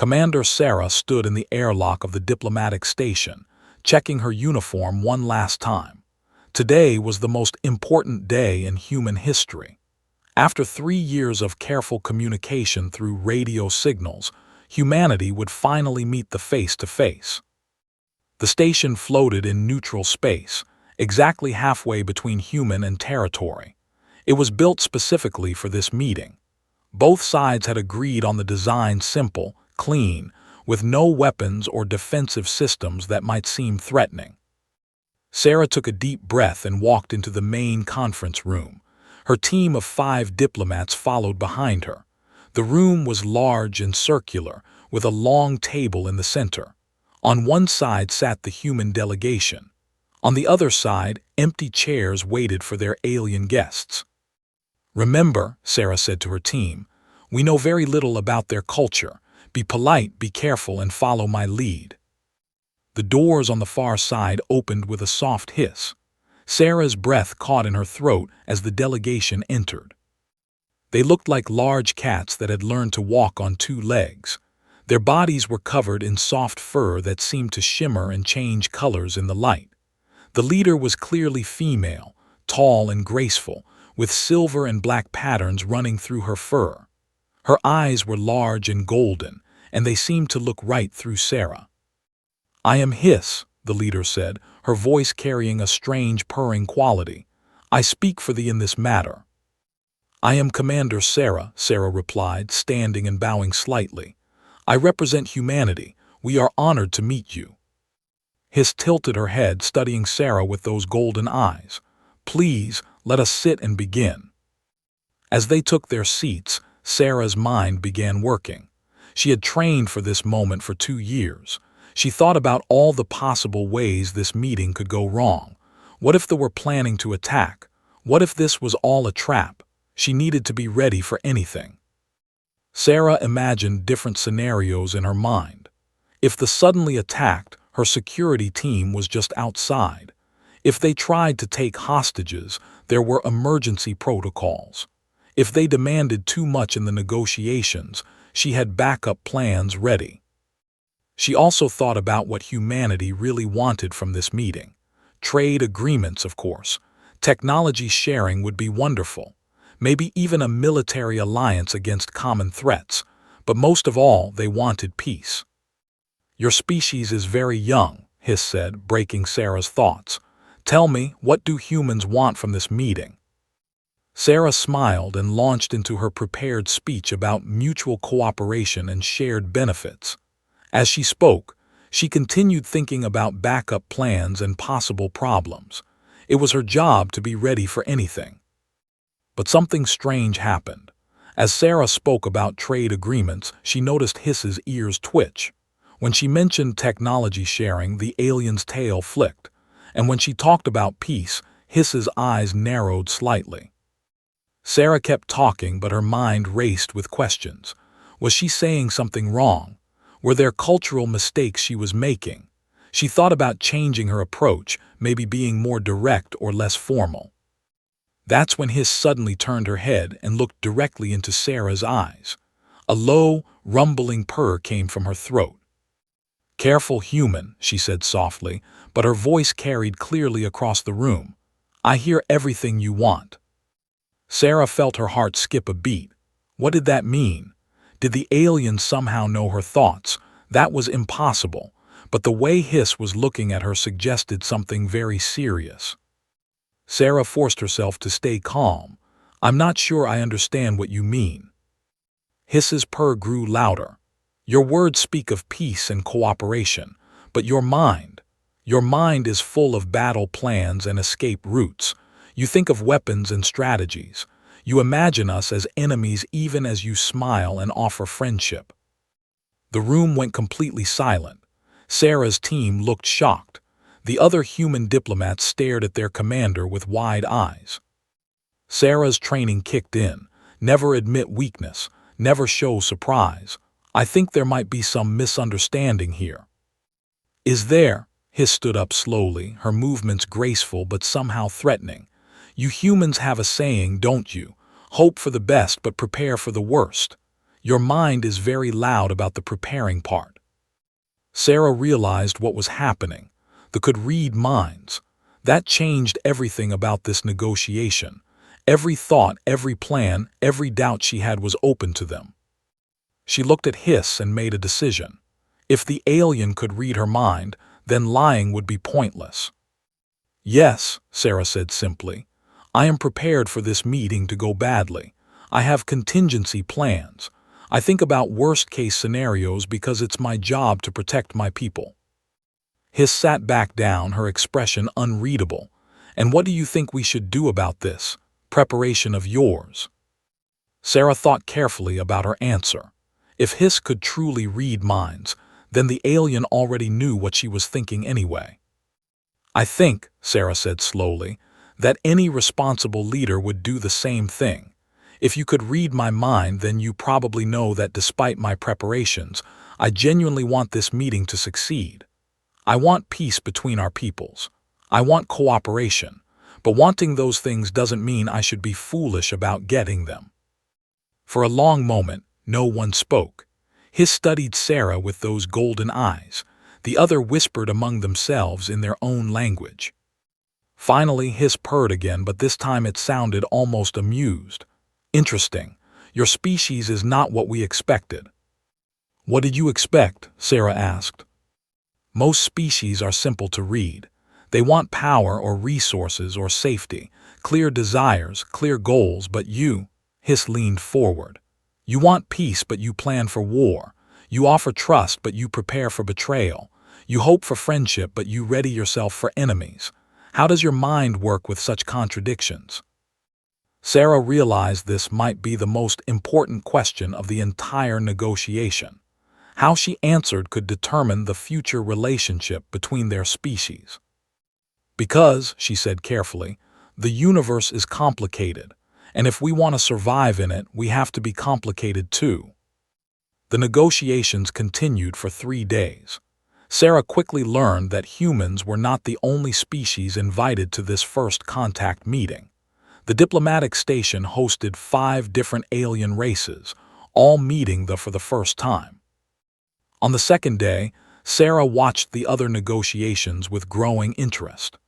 Commander Sarah stood in the airlock of the diplomatic station, checking her uniform one last time. Today was the most important day in human history. After 3 years of careful communication through radio signals, humanity would finally meet the face-to-face. The station floated in neutral space, exactly halfway between human and territory. It was built specifically for this meeting. Both sides had agreed on the design simple, clean, with no weapons or defensive systems that might seem threatening. Sarah took a deep breath and walked into the main conference room. Her team of 5 diplomats followed behind her. The room was large and circular, with a long table in the center. On one side sat the human delegation. On the other side, empty chairs waited for their alien guests. "Remember," Sarah said to her team, "we know very little about their culture. Be polite, be careful, and follow my lead." The doors on the far side opened with a soft hiss. Sarah's breath caught in her throat as the delegation entered. They looked like large cats that had learned to walk on 2 legs. Their bodies were covered in soft fur that seemed to shimmer and change colors in the light. The leader was clearly female, tall and graceful, with silver and black patterns running through her fur. Her eyes were large and golden, and they seemed to look right through Sarah. "I am Hiss," the leader said, her voice carrying a strange purring quality. "I speak for thee in this matter." "I am Commander Sarah," Sarah replied, standing and bowing slightly. "I represent humanity. We are honored to meet you." Hiss tilted her head, studying Sarah with those golden eyes. "Please, let us sit and begin." As they took their seats, Sarah's mind began working. She had trained for this moment for 2 years. She thought about all the possible ways this meeting could go wrong. What if they were planning to attack? What if this was all a trap? She needed to be ready for anything. Sarah imagined different scenarios in her mind. If they suddenly attacked, her security team was just outside. If they tried to take hostages, there were emergency protocols. If they demanded too much in the negotiations, she had backup plans ready. She also thought about what humanity really wanted from this meeting. Trade agreements, of course. Technology sharing would be wonderful. Maybe even a military alliance against common threats. But most of all, they wanted peace. "Your species is very young," Hiss said, breaking Sarah's thoughts. "Tell me, what do humans want from this meeting?" Sarah smiled and launched into her prepared speech about mutual cooperation and shared benefits. As she spoke, she continued thinking about backup plans and possible problems. It was her job to be ready for anything. But something strange happened. As Sarah spoke about trade agreements, she noticed Hiss's ears twitch. When she mentioned technology sharing, the alien's tail flicked. And when she talked about peace, Hiss's eyes narrowed slightly. Sarah kept talking, but her mind raced with questions. Was she saying something wrong? Were there cultural mistakes she was making? She thought about changing her approach, maybe being more direct or less formal. That's when Hiss suddenly turned her head and looked directly into Sarah's eyes. A low, rumbling purr came from her throat. "Careful, human," she said softly, but her voice carried clearly across the room. "I hear everything you want." Sarah felt her heart skip a beat. What did that mean? Did the alien somehow know her thoughts? That was impossible, but the way Hiss was looking at her suggested something very serious. Sarah forced herself to stay calm. "I'm not sure I understand what you mean." Hiss's purr grew louder. "Your words speak of peace and cooperation, but your mind is full of battle plans and escape routes. You think of weapons and strategies. You imagine us as enemies even as you smile and offer friendship." The room went completely silent. Sarah's team looked shocked. The other human diplomats stared at their commander with wide eyes. Sarah's training kicked in. Never admit weakness. Never show surprise. "I think there might be some misunderstanding here." "Is there?" Hiss stood up slowly, her movements graceful but somehow threatening. "You humans have a saying, don't you? Hope for the best but prepare for the worst. Your mind is very loud about the preparing part. Sarah realized what was happening. The could read minds. That changed everything about this negotiation. Every thought, every plan, every doubt she had was open to them. She looked at Hiss and made a decision. If the alien could read her mind, then lying would be pointless. Yes, Sarah said simply. I am prepared for this meeting to go badly. I have contingency plans. I think about worst-case scenarios because it's my job to protect my people. Hiss sat back down, her expression unreadable. And what do you think we should do about this? Preparation of yours. Sarah thought carefully about her answer. If Hiss could truly read minds, then the alien already knew what she was thinking anyway. I think, Sarah said slowly, that any responsible leader would do the same thing. If you could read my mind, then you probably know that despite my preparations, I genuinely want this meeting to succeed. I want peace between our peoples. I want cooperation, but wanting those things doesn't mean I should be foolish about getting them. For a long moment, no one spoke. Hiss studied Sarah with those golden eyes. The other whispered among themselves in their own language. Finally, Hiss purred again, but this time it sounded almost amused. Interesting. Your species is not what we expected. What did you expect? Sarah asked. Most species are simple to read. They want power or resources or safety, clear desires, clear goals, but you, Hiss leaned forward. You want peace, but you plan for war. You offer trust, but you prepare for betrayal. You hope for friendship, but you ready yourself for enemies. How does your mind work with such contradictions? Sarah realized this might be the most important question of the entire negotiation. How she answered could determine the future relationship between their species. Because, she said carefully, the universe is complicated, and if we want to survive in it, we have to be complicated too. The negotiations continued for 3 days. Sarah quickly learned that humans were not the only species invited to this first contact meeting. The diplomatic station hosted 5 different alien races, all meeting for the first time. On the second day, Sarah watched the other negotiations with growing interest.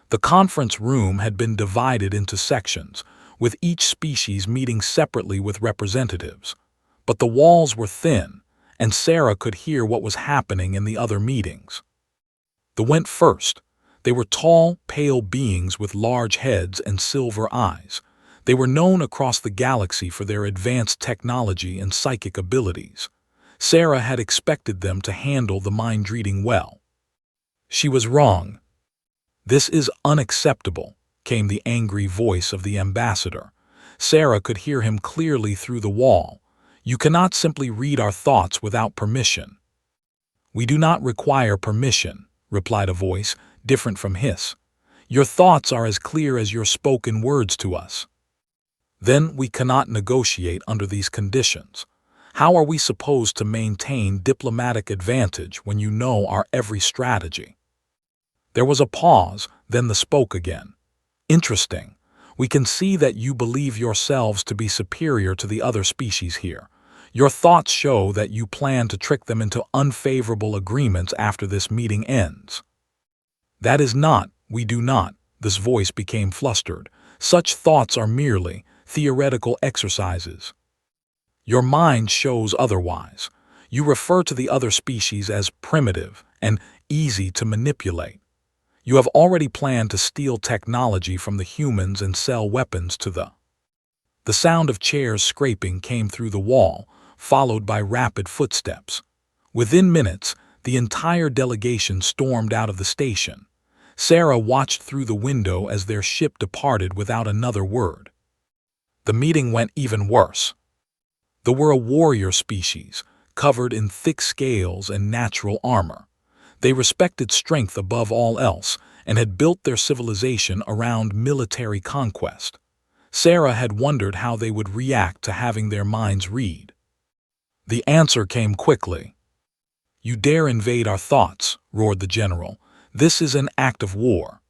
The conference room had been divided into sections, with each species meeting separately with representatives. But the walls were thin, and Sarah could hear what was happening in the other meetings. The went first. They were tall, pale beings with large heads and silver eyes. They were known across the galaxy for their advanced technology and psychic abilities. Sarah had expected them to handle the mind reading well. She was wrong. This is unacceptable, came the angry voice of the ambassador. Sarah could hear him clearly through the wall. You cannot simply read our thoughts without permission. We do not require permission, replied a voice, different from Hiss. Your thoughts are as clear as your spoken words to us. Then we cannot negotiate under these conditions. How are we supposed to maintain diplomatic advantage when you know our every strategy? There was a pause, then the spoke again. Interesting. We can see that you believe yourselves to be superior to the other species here. Your thoughts show that you plan to trick them into unfavorable agreements after this meeting ends. That is not, we do not, this voice became flustered. Such thoughts are merely theoretical exercises. Your mind shows otherwise. You refer to the other species as primitive and easy to manipulate. You have already planned to steal technology from the humans and sell weapons to the. The sound of chairs scraping came through the wall, followed by rapid footsteps. Within minutes, the entire delegation stormed out of the station. Sarah watched through the window as their ship departed without another word. The meeting went even worse. They were a warrior species, covered in thick scales and natural armor. They respected strength above all else and had built their civilization around military conquest. Sarah had wondered how they would react to having their minds read. The answer came quickly. You dare invade our thoughts, roared the general. This is an act of war.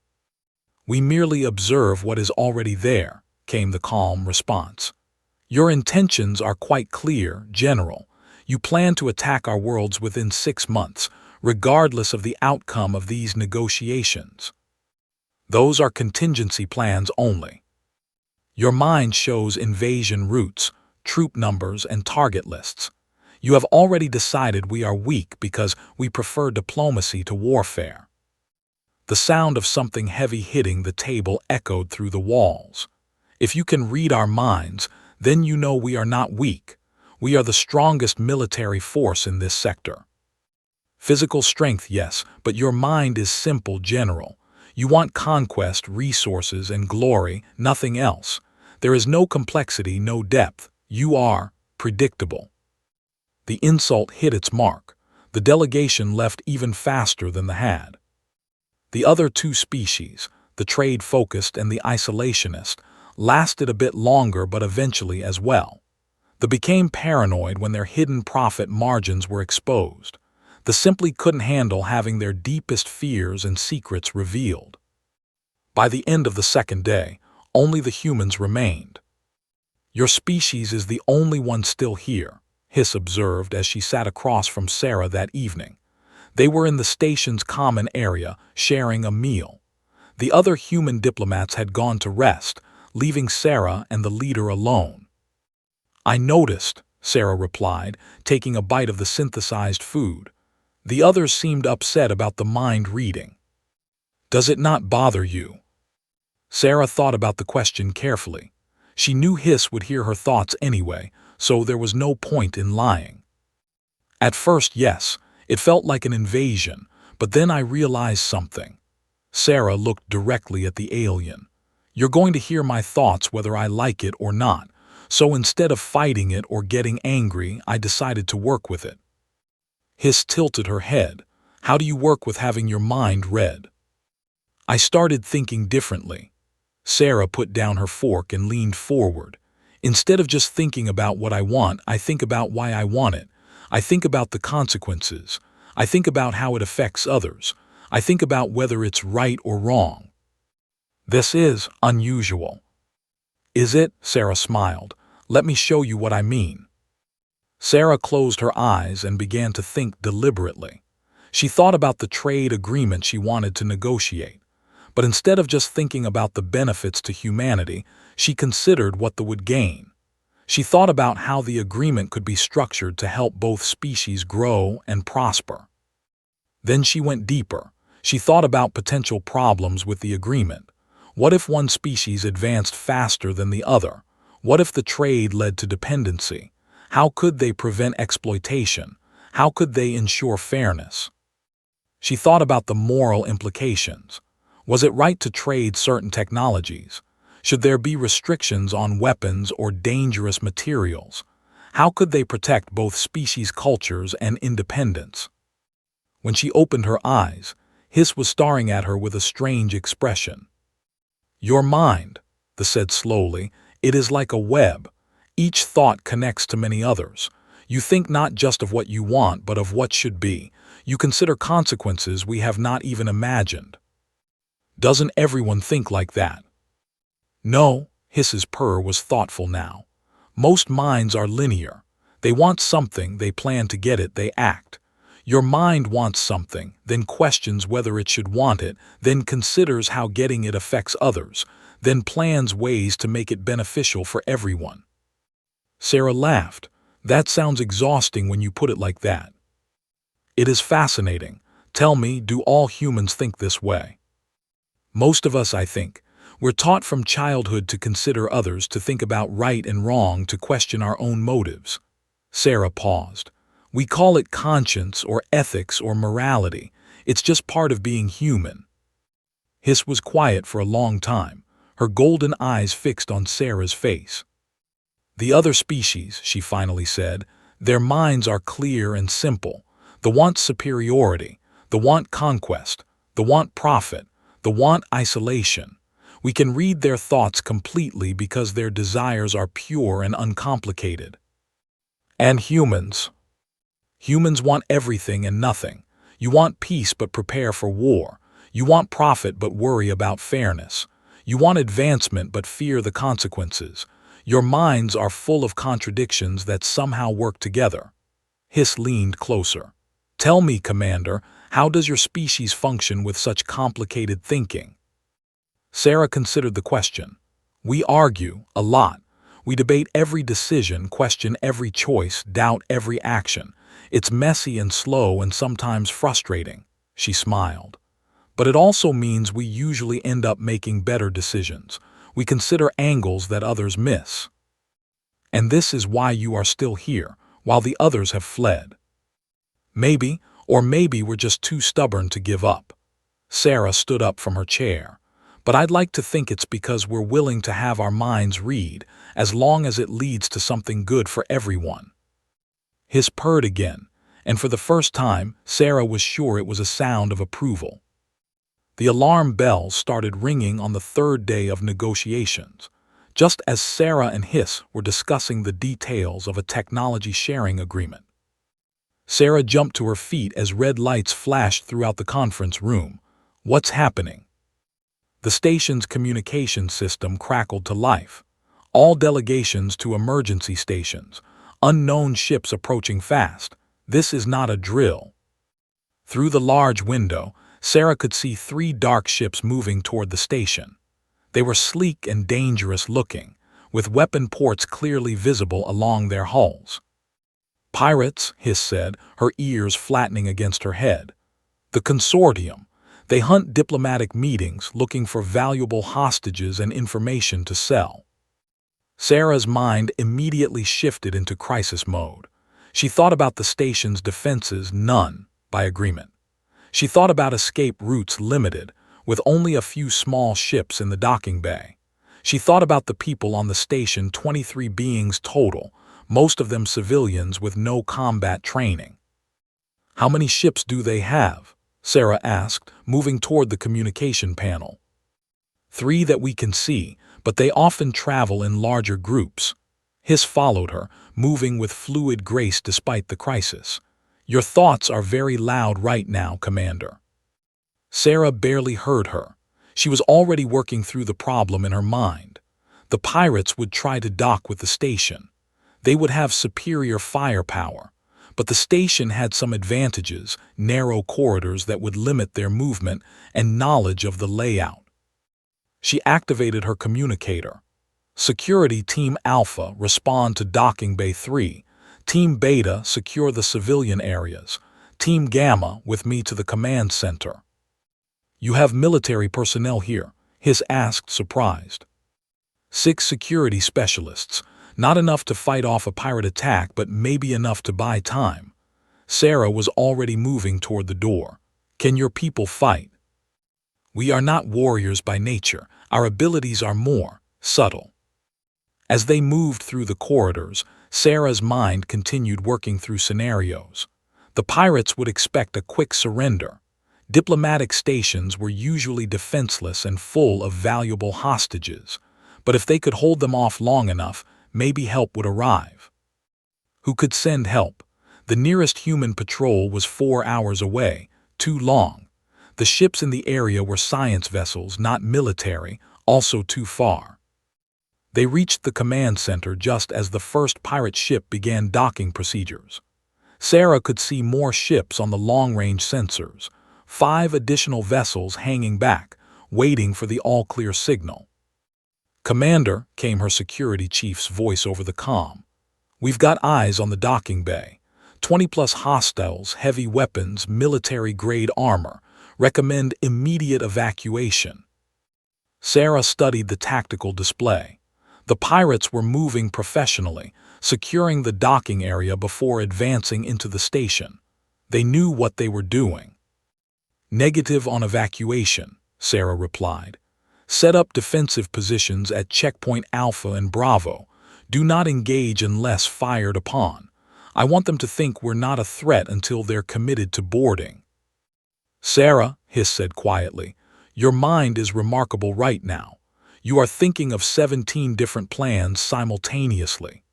We merely observe what is already there, came the calm response. Your intentions are quite clear, General. You plan to attack our worlds within 6 months, regardless of the outcome of these negotiations. Those are contingency plans only. Your mind shows invasion routes, troop numbers, and target lists. You have already decided we are weak because we prefer diplomacy to warfare. The sound of something heavy hitting the table echoed through the walls. If you can read our minds, then you know we are not weak. We are the strongest military force in this sector. Physical strength, yes, but your mind is simple, General. You want conquest, resources, and glory, nothing else. There is no complexity, no depth. You are predictable. The insult hit its mark. The delegation left even faster than the had. The other two species, the trade-focused and the isolationist, lasted a bit longer but eventually as well. They became paranoid when their hidden profit margins were exposed. They simply couldn't handle having their deepest fears and secrets revealed. By the end of the second day, only the humans remained. Your species is the only one still here, Hiss observed as she sat across from Sarah that evening. They were in the station's common area, sharing a meal. The other human diplomats had gone to rest, leaving Sarah and the leader alone. I noticed, Sarah replied, taking a bite of the synthesized food. The others seemed upset about the mind reading. Does it not bother you? Sarah thought about the question carefully. She knew Hiss would hear her thoughts anyway, so there was no point in lying. At first, yes, it felt like an invasion, but then I realized something. Sarah looked directly at the alien. You're going to hear my thoughts whether I like it or not, so instead of fighting it or getting angry, I decided to work with it. Hiss tilted her head. How do you work with having your mind read? I started thinking differently. Sarah put down her fork and leaned forward. Instead of just thinking about what I want, I think about why I want it. I think about the consequences. I think about how it affects others. I think about whether it's right or wrong. This is unusual. Is it? Sarah smiled. Let me show you what I mean. Sarah closed her eyes and began to think deliberately. She thought about the trade agreement she wanted to negotiate. But instead of just thinking about the benefits to humanity, she considered what they would gain. She thought about how the agreement could be structured to help both species grow and prosper. Then she went deeper. She thought about potential problems with the agreement. What if one species advanced faster than the other? What if the trade led to dependency? How could they prevent exploitation? How could they ensure fairness? She thought about the moral implications. Was it right to trade certain technologies? Should there be restrictions on weapons or dangerous materials? How could they protect both species' cultures and independence? When she opened her eyes, Hiss was staring at her with a strange expression. Your mind, they said slowly, it is like a web. Each thought connects to many others. You think not just of what you want, but of what should be. You consider consequences we have not even imagined. Doesn't everyone think like that? No, Hiss's purr was thoughtful now. Most minds are linear. They want something, they plan to get it, they act. Your mind wants something, then questions whether it should want it, then considers how getting it affects others, then plans ways to make it beneficial for everyone. Sarah laughed. That sounds exhausting when you put it like that. It is fascinating. Tell me, do all humans think this way? Most of us, I think. We're taught from childhood to consider others, to think about right and wrong, to question our own motives. Sarah paused. We call it conscience or ethics or morality. It's just part of being human. Hiss was quiet for a long time, her golden eyes fixed on Sarah's face. The other species, she finally said, their minds are clear and simple. They want superiority, they want conquest, they want profit, they want isolation. We can read their thoughts completely because their desires are pure and uncomplicated. And humans? Humans want everything and nothing. You want peace but prepare for war. You want profit but worry about fairness. You want advancement but fear the consequences. Your minds are full of contradictions that somehow work together. Hiss leaned closer. Tell me, Commander, how does your species function with such complicated thinking? Sarah considered the question. We argue, a lot. We debate every decision, question every choice, doubt every action. It's messy and slow and sometimes frustrating, she smiled. But it also means we usually end up making better decisions. We consider angles that others miss. And this is why you are still here, while the others have fled. Maybe, or maybe we're just too stubborn to give up. Sarah stood up from her chair. But I'd like to think it's because we're willing to have our minds read, as long as it leads to something good for everyone. Hiss purred again, and for the first time, Sarah was sure it was a sound of approval. The alarm bells started ringing on the third day of negotiations, just as Sarah and Hiss were discussing the details of a technology sharing agreement. Sarah jumped to her feet as red lights flashed throughout the conference room. What's happening? The station's communication system crackled to life. All delegations to emergency stations. Unknown ships approaching fast. This is not a drill. Through the large window, Sarah could see 3 dark ships moving toward the station. They were sleek and dangerous looking, with weapon ports clearly visible along their hulls. Pirates, Hiss said, her ears flattening against her head. The consortium. They hunt diplomatic meetings looking for valuable hostages and information to sell. Sarah's mind immediately shifted into crisis mode. She thought about the station's defenses, none, by agreement. She thought about escape routes limited, with only a few small ships in the docking bay. She thought about the people on the station, 23 beings total, most of them civilians with no combat training. How many ships do they have? Sarah asked, moving toward the communication panel. 3 that we can see, but they often travel in larger groups. Hiss followed her, moving with fluid grace despite the crisis. Your thoughts are very loud right now, Commander. Sarah barely heard her. She was already working through the problem in her mind. The pirates would try to dock with the station. They would have superior firepower. But the station had some advantages, narrow corridors that would limit their movement, and knowledge of the layout. She activated her communicator. Security Team Alpha, respond to Docking Bay 3. Team Beta, secure the civilian areas. Team Gamma, with me to the command center. You have military personnel here, Hiss asked, surprised. 6 security specialists. Not enough to fight off a pirate attack, but maybe enough to buy time. Sarah was already moving toward the door. Can your people fight? We are not warriors by nature. Our abilities are more subtle. As they moved through the corridors, Sarah's mind continued working through scenarios. The pirates would expect a quick surrender. Diplomatic stations were usually defenseless and full of valuable hostages. But if they could hold them off long enough, maybe help would arrive. Who could send help? The nearest human patrol was 4 hours away, too long. The ships in the area were science vessels, not military, also too far. They reached the command center just as the first pirate ship began docking procedures. Sarah could see more ships on the long-range sensors, 5 additional vessels hanging back, waiting for the all-clear signal. Commander, came her security chief's voice over the comm. We've got eyes on the docking bay. 20+ hostiles, heavy weapons, military-grade armor. Recommend immediate evacuation. Sarah studied the tactical display. The pirates were moving professionally, securing the docking area before advancing into the station. They knew what they were doing. Negative on evacuation, Sarah replied. Set up defensive positions at checkpoint Alpha and Bravo. Do not engage unless fired upon. I want them to think we're not a threat until they're committed to boarding. Sarah, Hiss said quietly, your mind is remarkable right now. You are thinking of 17 different plans simultaneously.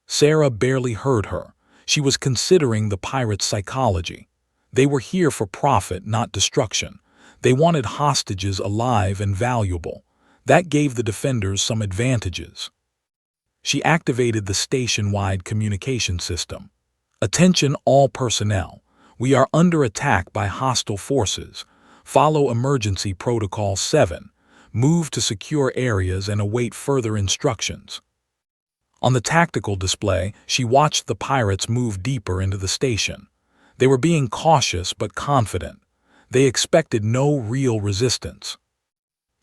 Sarah barely heard her. She was considering the pirates' psychology. They were here for profit, not destruction. They wanted hostages alive and valuable. That gave the defenders some advantages. She activated the station-wide communication system. "Attention all personnel. We are under attack by hostile forces. Follow Emergency Protocol 7. Move to secure areas and await further instructions." On the tactical display, she watched the pirates move deeper into the station. They were being cautious but confident. They expected no real resistance.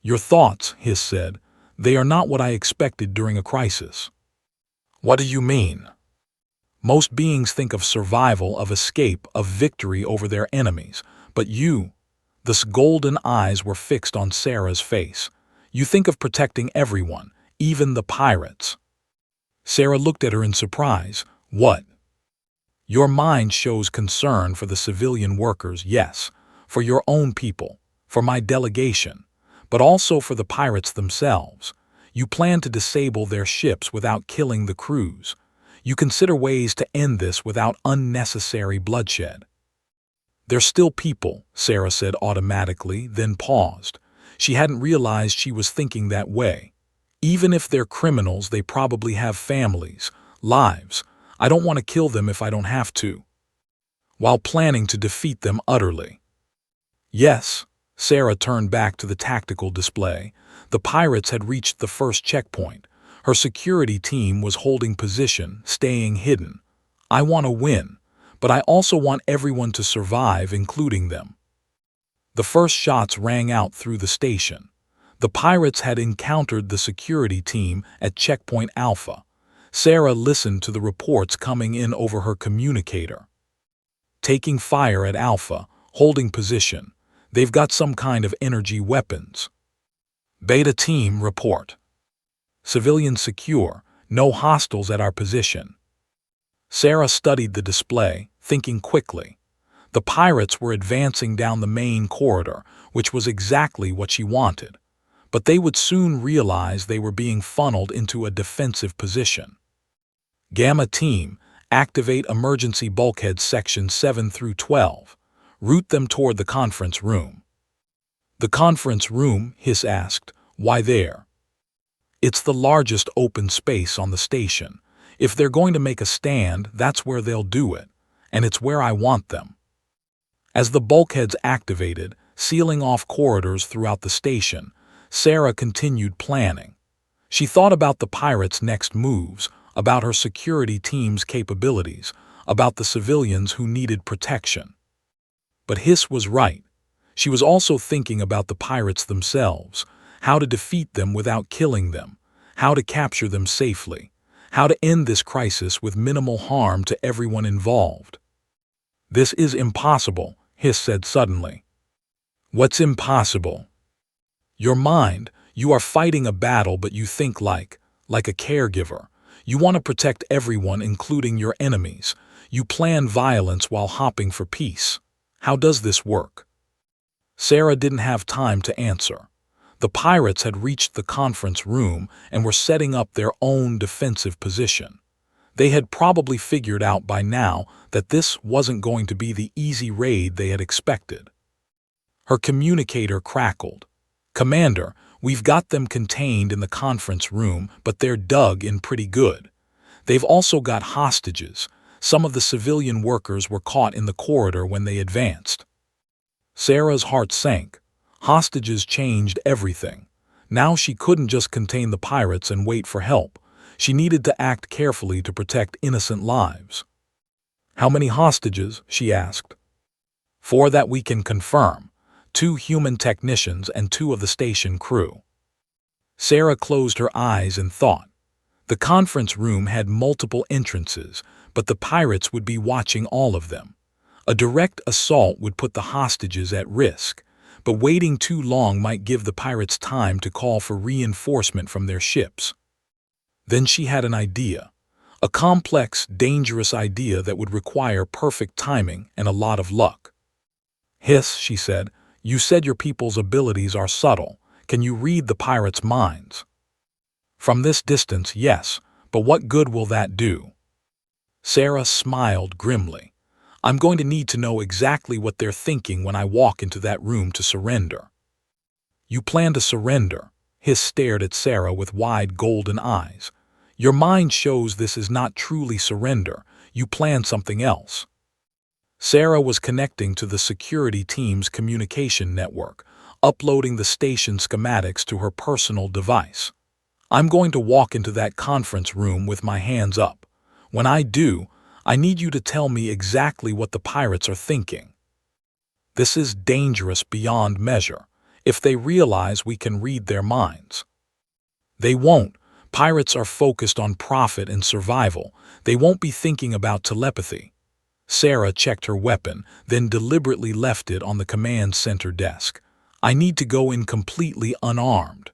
"Your thoughts," Hiss said. "They are not what I expected during a crisis." "What do you mean?" "Most beings think of survival, of escape, of victory over their enemies. But you—" The golden eyes were fixed on Sarah's face. "You think of protecting everyone, even the pirates." Sarah looked at her in surprise. "What?" "Your mind shows concern for the civilian workers, yes, for your own people, for my delegation, but also for the pirates themselves. You plan to disable their ships without killing the crews. You consider ways to end this without unnecessary bloodshed." "They're still people," Sarah said automatically, then paused. She hadn't realized she was thinking that way. "Even if they're criminals, they probably have families, lives. I don't want to kill them if I don't have to." "While planning to defeat them utterly." "Yes." Sarah turned back to the tactical display. The pirates had reached the first checkpoint. Her security team was holding position, staying hidden. "I want to win, but I also want everyone to survive, including them." The first shots rang out through the station. The pirates had encountered the security team at Checkpoint Alpha. Sarah listened to the reports coming in over her communicator. "Taking fire at Alpha, holding position. They've got some kind of energy weapons." "Beta team, report. Civilians secure, no hostiles at our position." Sarah studied the display, thinking quickly. The pirates were advancing down the main corridor, which was exactly what she wanted. But they would soon realize they were being funneled into a defensive position. "Gamma team, activate emergency bulkheads sections 7 through 12. Route them toward the conference room." "The conference room?" Hiss asked. "Why there?" "It's the largest open space on the station. If they're going to make a stand, that's where they'll do it. And it's where I want them." As the bulkheads activated, sealing off corridors throughout the station, Sarah continued planning. She thought about the pirates' next moves, about her security team's capabilities, about the civilians who needed protection. But Hiss was right. She was also thinking about the pirates themselves, how to defeat them without killing them, how to capture them safely, how to end this crisis with minimal harm to everyone involved. "This is impossible," Hiss said suddenly. "What's impossible?" "Your mind. You are fighting a battle, but you think like a caregiver. You want to protect everyone, including your enemies. You plan violence while hoping for peace. How does this work?" Sarah didn't have time to answer. The pirates had reached the conference room and were setting up their own defensive position. They had probably figured out by now that this wasn't going to be the easy raid they had expected. Her communicator crackled. "Commander, we've got them contained in the conference room, but they're dug in pretty good. They've also got hostages. Some of the civilian workers were caught in the corridor when they advanced." Sarah's heart sank. Hostages changed everything. Now she couldn't just contain the pirates and wait for help. She needed to act carefully to protect innocent lives. "How many hostages?" she asked. "4 that we can confirm. 2 human technicians and 2 of the station crew." Sarah closed her eyes and thought. The conference room had multiple entrances, but the pirates would be watching all of them. A direct assault would put the hostages at risk, but waiting too long might give the pirates time to call for reinforcement from their ships. Then she had an idea. A complex, dangerous idea that would require perfect timing and a lot of luck. "Hiss," she said, "you said your people's abilities are subtle. Can you read the pirates' minds?" "From this distance, yes, but what good will that do?" Sarah smiled grimly. "I'm going to need to know exactly what they're thinking when I walk into that room to surrender." "You plan to surrender?" Hiss stared at Sarah with wide golden eyes. Your mind shows this is not truly surrender. You plan something else. Sarah was connecting to the security team's communication network, uploading the station schematics to her personal device. I'm going to walk into that conference room with my hands up. When I do, I need you to tell me exactly what the pirates are thinking. This is dangerous beyond measure, if they realize we can read their minds. They won't. Pirates are focused on profit and survival. They won't be thinking about telepathy. Sarah checked her weapon, then deliberately left it on the command center desk. I need to go in completely unarmed.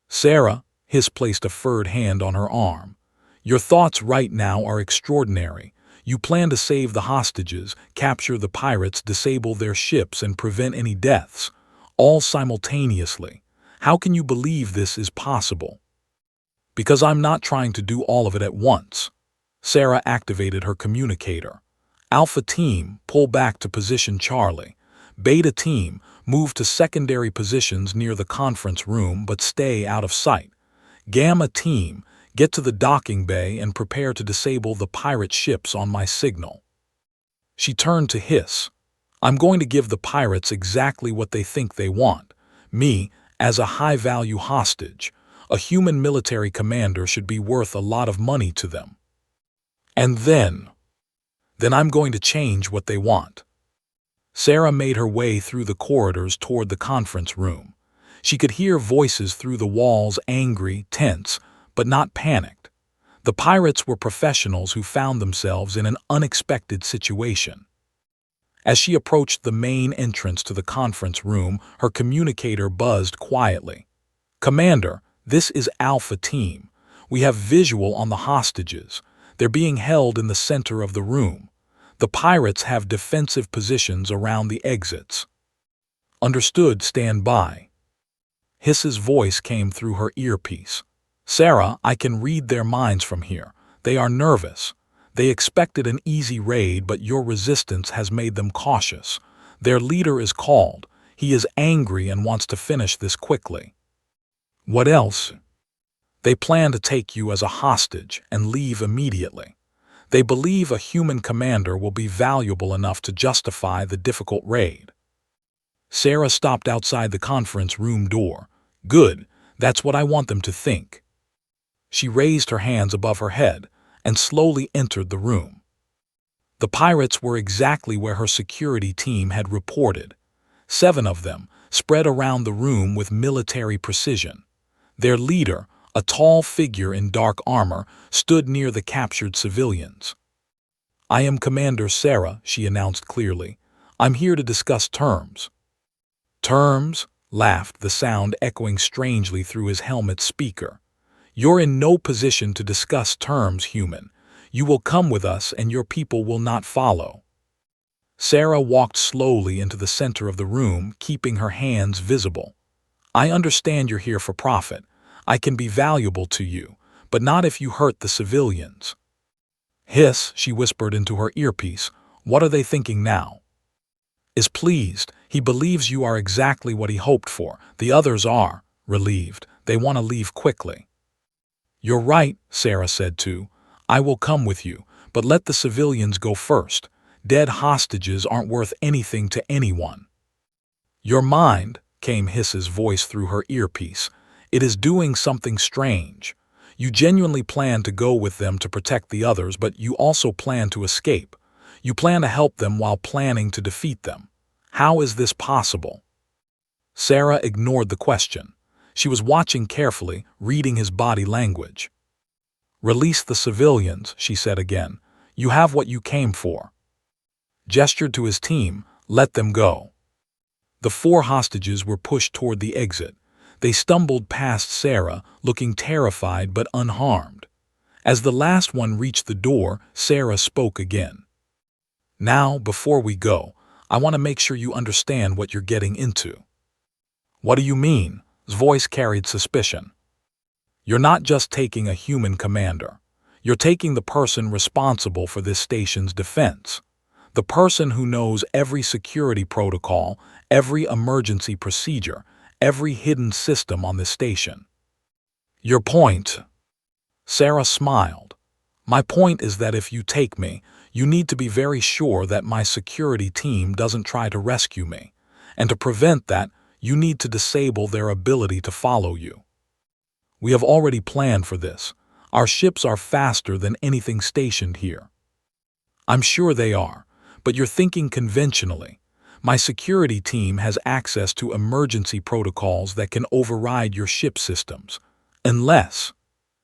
Sarah, Hiss placed a furred hand on her arm. Your thoughts right now are extraordinary. You plan to save the hostages, capture the pirates, disable their ships, and prevent any deaths, all simultaneously. How can you believe this is possible? Because I'm not trying to do all of it at once. Sarah activated her communicator. Alpha Team, pull back to position Charlie. Beta Team, move to secondary positions near the conference room but stay out of sight. Gamma Team, get to the docking bay and prepare to disable the pirate ships on my signal. She turned to Hiss. I'm going to give the pirates exactly what they think they want. Me, as a high-value hostage. A human military commander should be worth a lot of money to them. And then I'm going to change what they want. Sarah made her way through the corridors toward the conference room. She could hear voices through the walls, angry, tense, but not panicked. The pirates were professionals who found themselves in an unexpected situation. As she approached the main entrance to the conference room, her communicator buzzed quietly. Commander, this is Alpha Team. We have visual on the hostages. They're being held in the center of the room. The pirates have defensive positions around the exits. Understood, stand by. Hiss's voice came through her earpiece. Sarah, I can read their minds from here. They are nervous. They expected an easy raid, but your resistance has made them cautious. Their leader is called. He is angry and wants to finish this quickly. What else? They plan to take you as a hostage and leave immediately. They believe a human commander will be valuable enough to justify the difficult raid. Sarah stopped outside the conference room door. Good, that's what I want them to think. She raised her hands above her head and slowly entered the room. The pirates were exactly where her security team had reported. 7 of them, spread around the room with military precision. Their leader, a tall figure in dark armor, stood near the captured civilians. I am Commander Sarah, she announced clearly. I'm here to discuss terms. Terms? Laughed, the sound echoing strangely through his helmet speaker. You're in no position to discuss terms, human. You will come with us and your people will not follow. Sarah walked slowly into the center of the room, keeping her hands visible. I understand you're here for profit. I can be valuable to you, but not if you hurt the civilians. Hiss, she whispered into her earpiece. What are they thinking now? Is pleased. He believes you are exactly what he hoped for. The others are relieved. They want to leave quickly. You're right, Sarah said too. I will come with you, but let the civilians go first. Dead hostages aren't worth anything to anyone. Your mind, came Hiss's voice through her earpiece. It is doing something strange. You genuinely plan to go with them to protect the others, but you also plan to escape. You plan to help them while planning to defeat them. How is this possible? Sarah ignored the question. She was watching carefully, reading his body language. Release the civilians, she said again. You have what you came for. Gestured to his team, let them go. The 4 hostages were pushed toward the exit. They stumbled past Sarah, looking terrified but unharmed. As the last one reached the door, Sarah spoke again. Now, before we go, I want to make sure you understand what you're getting into. What do you mean? His voice carried suspicion. You're not just taking a human commander. You're taking the person responsible for this station's defense. The person who knows every security protocol, every emergency procedure, every hidden system on this station. Your point? Sarah smiled. My point is that if you take me, you need to be very sure that my security team doesn't try to rescue me. And to prevent that, you need to disable their ability to follow you. We have already planned for this. Our ships are faster than anything stationed here. I'm sure they are, but you're thinking conventionally. My security team has access to emergency protocols that can override your ship systems. Unless,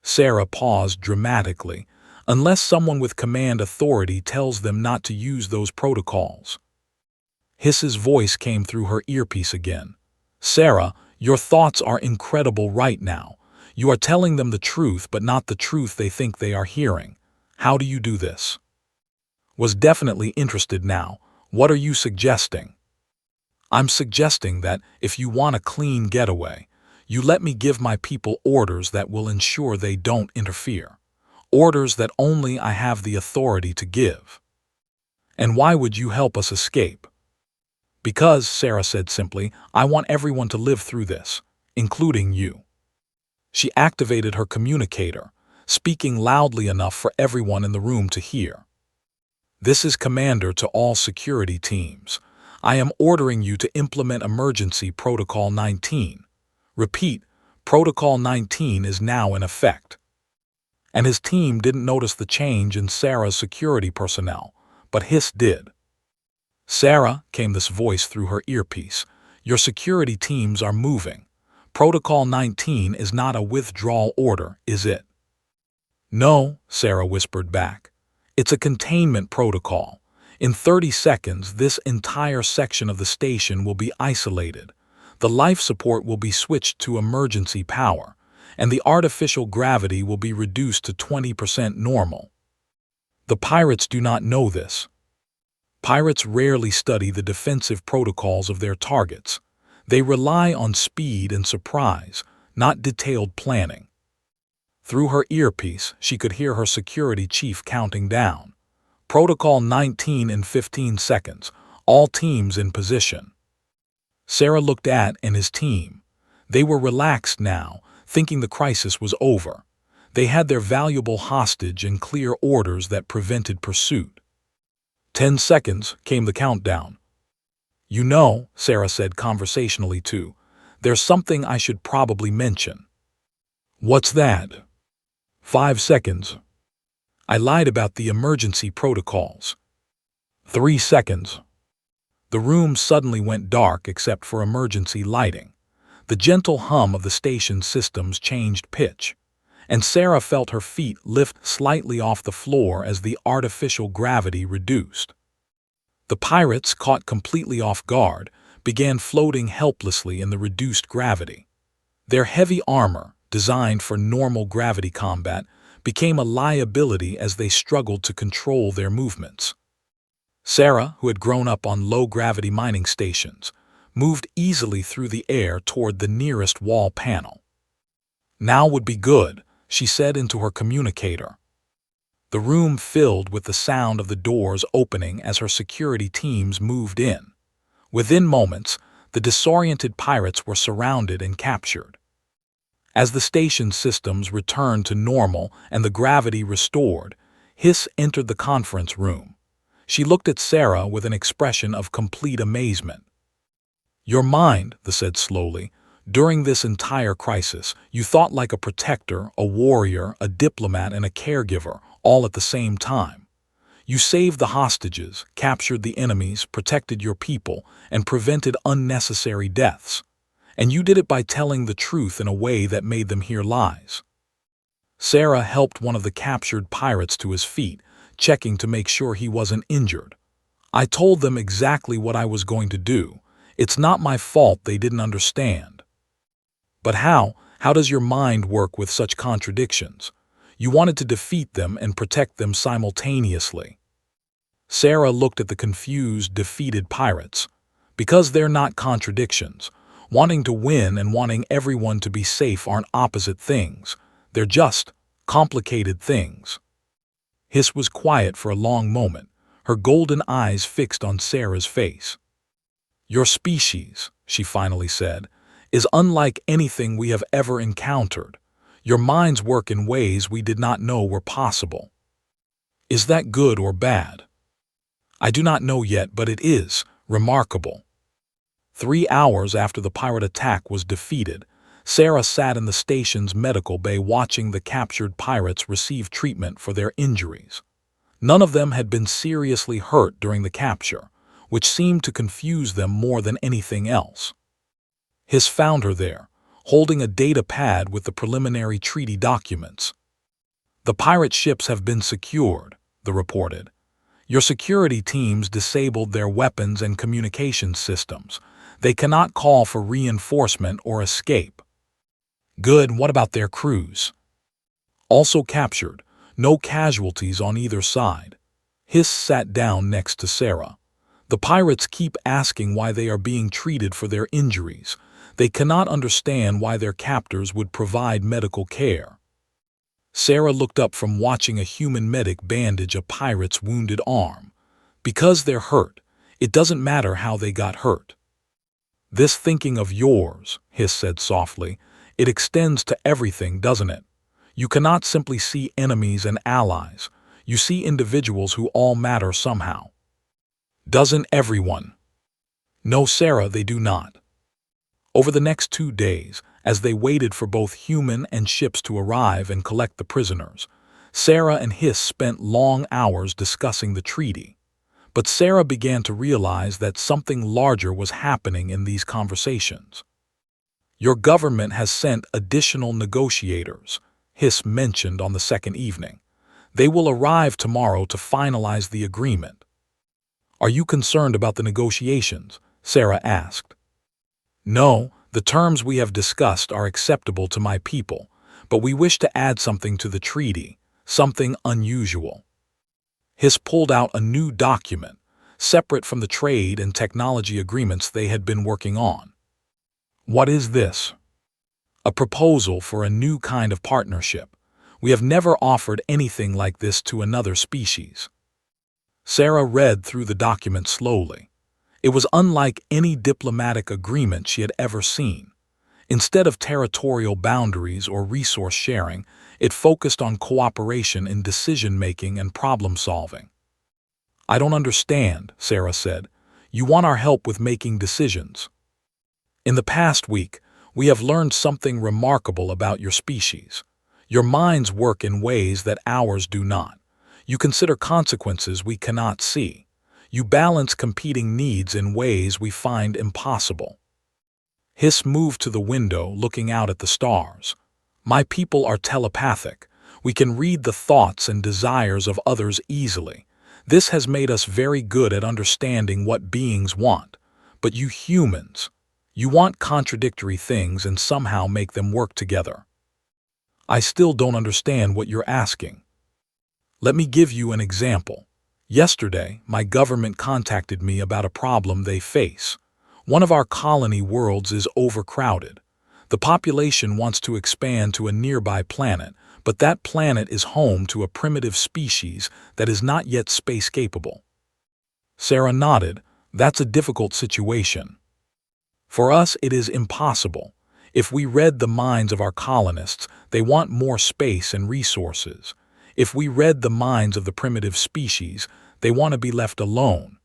Sarah paused dramatically, unless someone with command authority tells them not to use those protocols. Hiss's voice came through her earpiece again. Sarah, your thoughts are incredible right now. You are telling them the truth, but not the truth they think they are hearing. How do you do this? Was definitely interested now. What are you suggesting? I'm suggesting that if you want a clean getaway, you let me give my people orders that will ensure they don't interfere. Orders that only I have the authority to give. And why would you help us escape? Because, Sarah said simply, I want everyone to live through this, including you. She activated her communicator, speaking loudly enough for everyone in the room to hear. This is Commander to all security teams. I am ordering you to implement Emergency Protocol 19. Repeat, Protocol 19 is now in effect. And his team didn't notice the change in Sarah's security personnel, but Hiss did. Sarah, came this voice through her earpiece, your security teams are moving. Protocol 19 is not a withdrawal order, is it? No, Sarah whispered back. It's a containment protocol. In 30 seconds, this entire section of the station will be isolated. The life support will be switched to emergency power, and the artificial gravity will be reduced to 20% normal. The pirates do not know this. Pirates rarely study the defensive protocols of their targets. They rely on speed and surprise, not detailed planning. Through her earpiece, she could hear her security chief counting down. Protocol 19 in 15 seconds, all teams in position. Sarah looked at and his team. They were relaxed now, thinking the crisis was over. They had their valuable hostage and clear orders that prevented pursuit. 10 seconds, came the countdown. You know, Sarah said conversationally too, there's something I should probably mention. What's that? 5 seconds. I lied about the emergency protocols. 3 seconds. The room suddenly went dark except for emergency lighting. The gentle hum of the station's systems changed pitch, and Sarah felt her feet lift slightly off the floor as the artificial gravity reduced. The pirates, caught completely off guard, began floating helplessly in the reduced gravity. Their heavy armor, designed for normal gravity combat, became a liability as they struggled to control their movements. Sarah, who had grown up on low-gravity mining stations, moved easily through the air toward the nearest wall panel. Now would be good, she said into her communicator. The room filled with the sound of the doors opening as her security teams moved in. Within moments, the disoriented pirates were surrounded and captured. As the station's systems returned to normal and the gravity restored, Hiss entered the conference room. She looked at Sarah with an expression of complete amazement. Your mind, they said slowly, during this entire crisis, you thought like a protector, a warrior, a diplomat, and a caregiver, all at the same time. You saved the hostages, captured the enemies, protected your people, and prevented unnecessary deaths. And you did it by telling the truth in a way that made them hear lies. Sarah helped one of the captured pirates to his feet, checking to make sure he wasn't injured. I told them exactly what I was going to do. It's not my fault they didn't understand. But how does your mind work with such contradictions? You wanted to defeat them and protect them simultaneously. Sarah looked at the confused, defeated pirates. Because they're not contradictions. Wanting to win and wanting everyone to be safe aren't opposite things. They're just complicated things. Hiss was quiet for a long moment, her golden eyes fixed on Sarah's face. Your species, she finally said, is unlike anything we have ever encountered. Your minds work in ways we did not know were possible. Is that good or bad? I do not know yet, but it is remarkable. 3 hours after the pirate attack was defeated, Sarah sat in the station's medical bay watching the captured pirates receive treatment for their injuries. None of them had been seriously hurt during the capture, which seemed to confuse them more than anything else. Hiss found her there, holding a data pad with the preliminary treaty documents. The pirate ships have been secured, the reported. Your security teams disabled their weapons and communications systems. They cannot call for reinforcement or escape. Good, what about their crews? Also captured, no casualties on either side. Hiss sat down next to Sarah. The pirates keep asking why they are being treated for their injuries. They cannot understand why their captors would provide medical care. Sarah looked up from watching a human medic bandage a pirate's wounded arm. Because they're hurt, it doesn't matter how they got hurt. This thinking of yours, Hiss said softly, it extends to everything, doesn't it? You cannot simply see enemies and allies. You see individuals who all matter somehow. Doesn't everyone? No, Sarah, they do not. Over the next 2 days, as they waited for both human and ships to arrive and collect the prisoners, Sarah and Hiss spent long hours discussing the treaty. But Sarah began to realize that something larger was happening in these conversations. Your government has sent additional negotiators, Hiss mentioned on the second evening. They will arrive tomorrow to finalize the agreement. Are you concerned about the negotiations? Sarah asked. No, the terms we have discussed are acceptable to my people, but we wish to add something to the treaty, something unusual. Hiss pulled out a new document, separate from the trade and technology agreements they had been working on. What is this? A proposal for a new kind of partnership. We have never offered anything like this to another species. Sarah read through the document slowly. It was unlike any diplomatic agreement she had ever seen. Instead of territorial boundaries or resource sharing, it focused on cooperation in decision-making and problem-solving. I don't understand, Sarah said. You want our help with making decisions. In the past week, we have learned something remarkable about your species. Your minds work in ways that ours do not. You consider consequences we cannot see. You balance competing needs in ways we find impossible. Hiss moved to the window, looking out at the stars. My people are telepathic. We can read the thoughts and desires of others easily. This has made us very good at understanding what beings want. But you humans, you want contradictory things and somehow make them work together. I still don't understand what you're asking. Let me give you an example. Yesterday, my government contacted me about a problem they face. One of our colony worlds is overcrowded. The population wants to expand to a nearby planet, but that planet is home to a primitive species that is not yet space-capable. Sarah nodded. That's a difficult situation. For us, it is impossible. If we read the minds of our colonists, they want more space and resources. If we read the minds of the primitive species, they want to be left alone.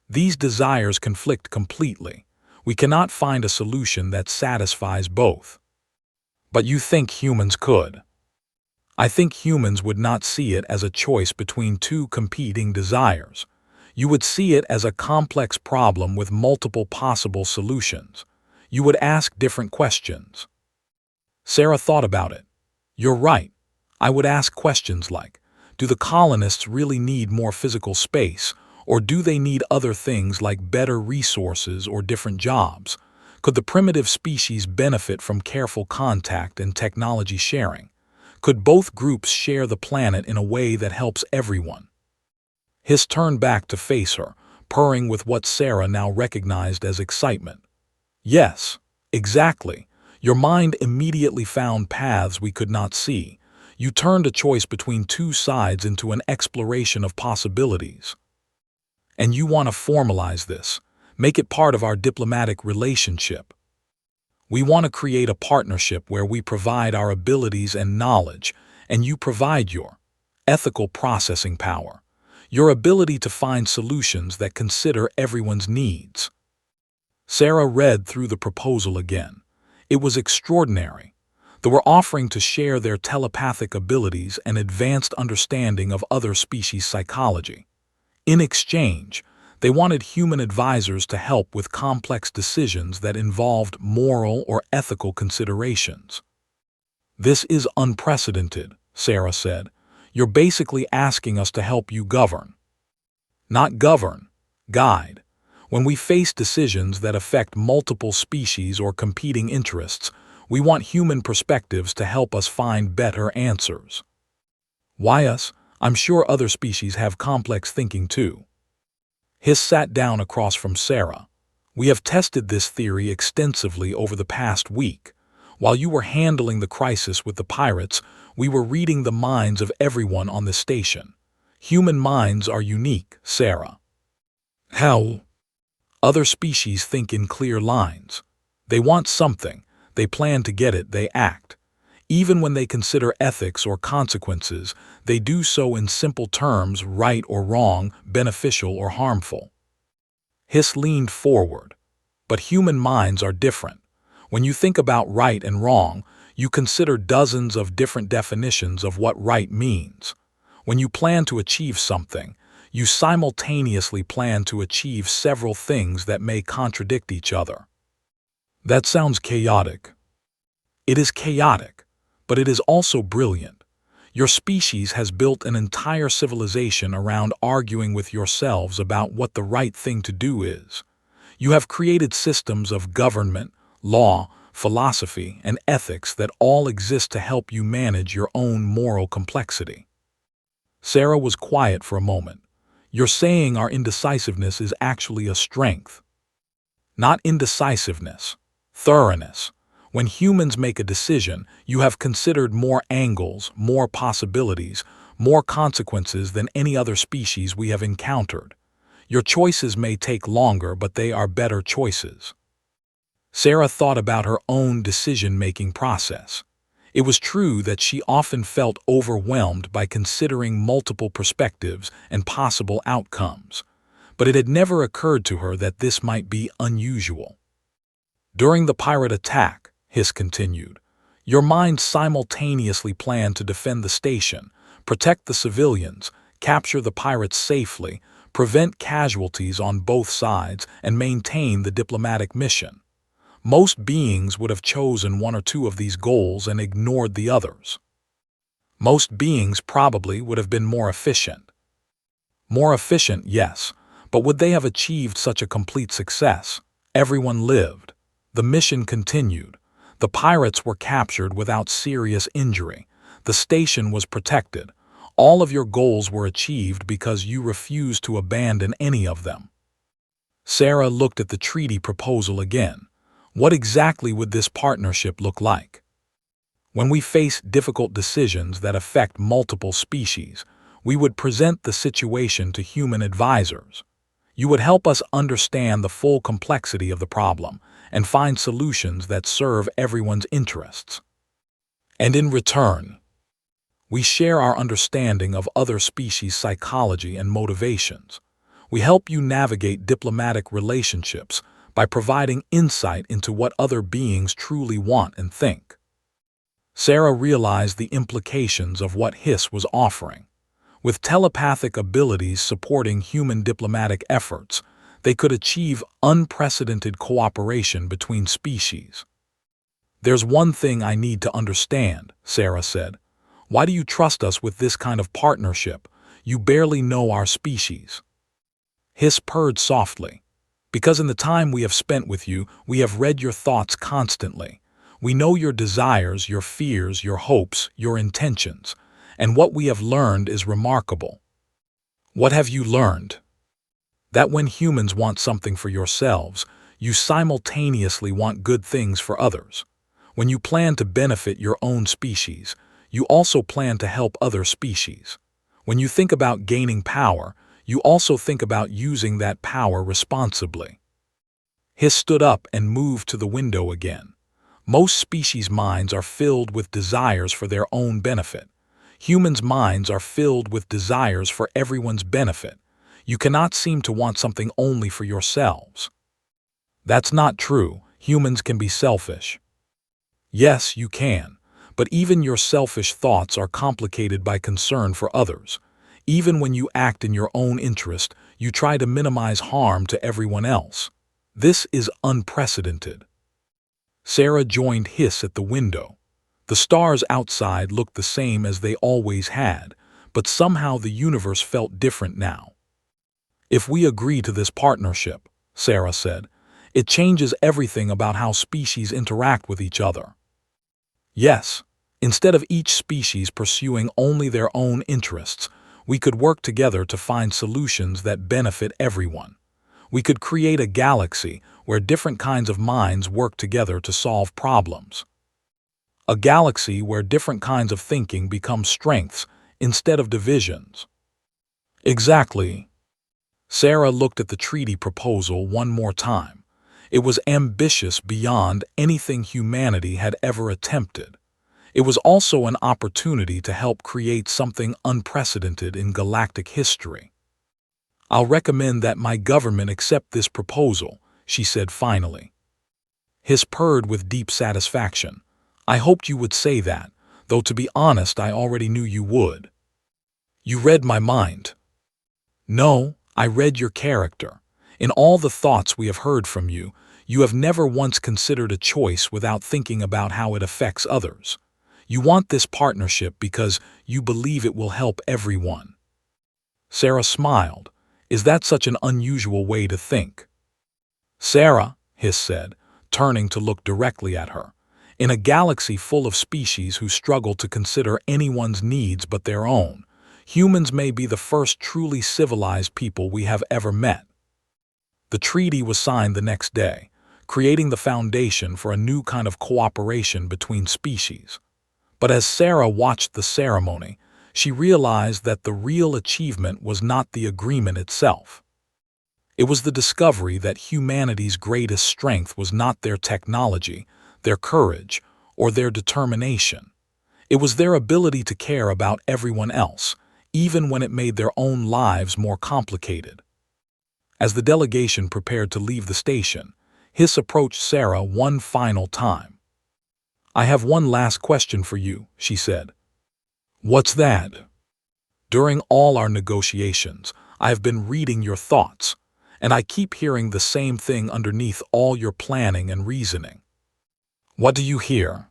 These desires conflict completely. We cannot find a solution that satisfies both. But you think humans could. I think humans would not see it as a choice between two competing desires. You would see it as a complex problem with multiple possible solutions. You would ask different questions. Sarah thought about it. You're right. I would ask questions like, do the colonists really need more physical space, or do they need other things like better resources or different jobs? Could the primitive species benefit from careful contact and technology sharing? Could both groups share the planet in a way that helps everyone? Hiss turned back to face her, purring with what Sarah now recognized as excitement. Yes, exactly. Your mind immediately found paths we could not see. You turned a choice between two sides into an exploration of possibilities. And you want to formalize this, make it part of our diplomatic relationship. We want to create a partnership where we provide our abilities and knowledge, and you provide your ethical processing power, your ability to find solutions that consider everyone's needs. Sarah read through the proposal again. It was extraordinary. They were offering to share their telepathic abilities and advanced understanding of other species' psychology. In exchange, they wanted human advisors to help with complex decisions that involved moral or ethical considerations. "This is unprecedented," Sarah said. "You're basically asking us to help you govern." "Not govern, guide. When we face decisions that affect multiple species or competing interests, we want human perspectives to help us find better answers." "Why us? I'm sure other species have complex thinking too." Hiss sat down across from Sarah. "We have tested this theory extensively over the past week. While you were handling the crisis with the pirates, we were reading the minds of everyone on the station. Human minds are unique, Sarah." "How?" "Other species think in clear lines. They want something, they plan to get it, they act. Even when they consider ethics or consequences, they do so in simple terms, right or wrong, beneficial or harmful." Hiss leaned forward. "But human minds are different. When you think about right and wrong, you consider dozens of different definitions of what right means. When you plan to achieve something, you simultaneously plan to achieve several things that may contradict each other." "That sounds chaotic." "It is chaotic, but it is also brilliant. Your species has built an entire civilization around arguing with yourselves about what the right thing to do is. You have created systems of government, law, philosophy, and ethics that all exist to help you manage your own moral complexity." Sarah was quiet for a moment. "You're saying our indecisiveness is actually a strength." "Not indecisiveness, thoroughness. When humans make a decision, you have considered more angles, more possibilities, more consequences than any other species we have encountered. Your choices may take longer, but they are better choices." Sarah thought about her own decision-making process. It was true that she often felt overwhelmed by considering multiple perspectives and possible outcomes, but it had never occurred to her that this might be unusual. "During the pirate attack," Hiss continued, "your mind simultaneously planned to defend the station, protect the civilians, capture the pirates safely, prevent casualties on both sides, and maintain the diplomatic mission. Most beings would have chosen one or two of these goals and ignored the others. Most beings probably would have been more efficient." "More efficient, yes, but would they have achieved such a complete success? Everyone lived. The mission continued. The pirates were captured without serious injury. The station was protected. All of your goals were achieved because you refused to abandon any of them." Sarah looked at the treaty proposal again. What exactly would this partnership look like? "When we face difficult decisions that affect multiple species, we would present the situation to human advisors. You would help us understand the full complexity of the problem and find solutions that serve everyone's interests. And in return, we share our understanding of other species' psychology and motivations. We help you navigate diplomatic relationships by providing insight into what other beings truly want and think." Sarah realized the implications of what Hiss was offering. With telepathic abilities supporting human diplomatic efforts, they could achieve unprecedented cooperation between species. "There's one thing I need to understand," Sarah said. "Why do you trust us with this kind of partnership? You barely know our species." Hiss purred softly. "Because in the time we have spent with you, we have read your thoughts constantly. We know your desires, your fears, your hopes, your intentions, and what we have learned is remarkable." "What have you learned?" "That when humans want something for yourselves, you simultaneously want good things for others. When you plan to benefit your own species, you also plan to help other species. When you think about gaining power, you also think about using that power responsibly." Hiss stood up and moved to the window again. Most species' minds are filled with desires for their own benefit. Humans' minds are filled with desires for everyone's benefit. You cannot seem to want something only for yourselves. That's not true. Humans can be selfish. Yes, you can. But even your selfish thoughts are complicated by concern for others. Even when you act in your own interest, you try to minimize harm to everyone else. This is unprecedented. Sarah joined Hiss at the window. The stars outside looked the same as they always had, but somehow the universe felt different now. If we agree to this partnership, Sarah said, it changes everything about how species interact with each other. Yes, instead of each species pursuing only their own interests, we could work together to find solutions that benefit everyone. We could create a galaxy where different kinds of minds work together to solve problems. A galaxy where different kinds of thinking become strengths instead of divisions. Exactly. Sarah looked at the treaty proposal one more time. It was ambitious beyond anything humanity had ever attempted. It was also an opportunity to help create something unprecedented in galactic history. I'll recommend that my government accept this proposal, she said finally. Hiss purred with deep satisfaction. I hoped you would say that, though to be honest I already knew you would. You read my mind. No, I read your character. In all the thoughts we have heard from you, you have never once considered a choice without thinking about how it affects others. You want this partnership because you believe it will help everyone. Sarah smiled. Is that such an unusual way to think? Sarah, Hiss said, turning to look directly at her. In a galaxy full of species who struggle to consider anyone's needs but their own, humans may be the first truly civilized people we have ever met. The treaty was signed the next day, creating the foundation for a new kind of cooperation between species. But as Sarah watched the ceremony, she realized that the real achievement was not the agreement itself. It was the discovery that humanity's greatest strength was not their technology, their courage, or their determination. It was their ability to care about everyone else, even when it made their own lives more complicated. As the delegation prepared to leave the station, Hiss approached Sarah one final time. I have one last question for you, she said. What's that? During all our negotiations, I have been reading your thoughts, and I keep hearing the same thing underneath all your planning and reasoning. What do you hear?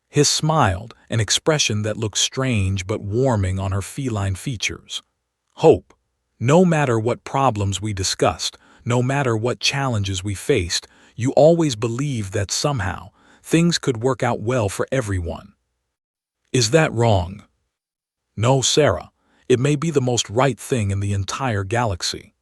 Hiss smiled, an expression that looked strange but warming on her feline features. Hope. No matter what problems we discussed, no matter what challenges we faced, you always believed that somehow things could work out well for everyone. Is that wrong? No, Sarah. It may be the most right thing in the entire galaxy.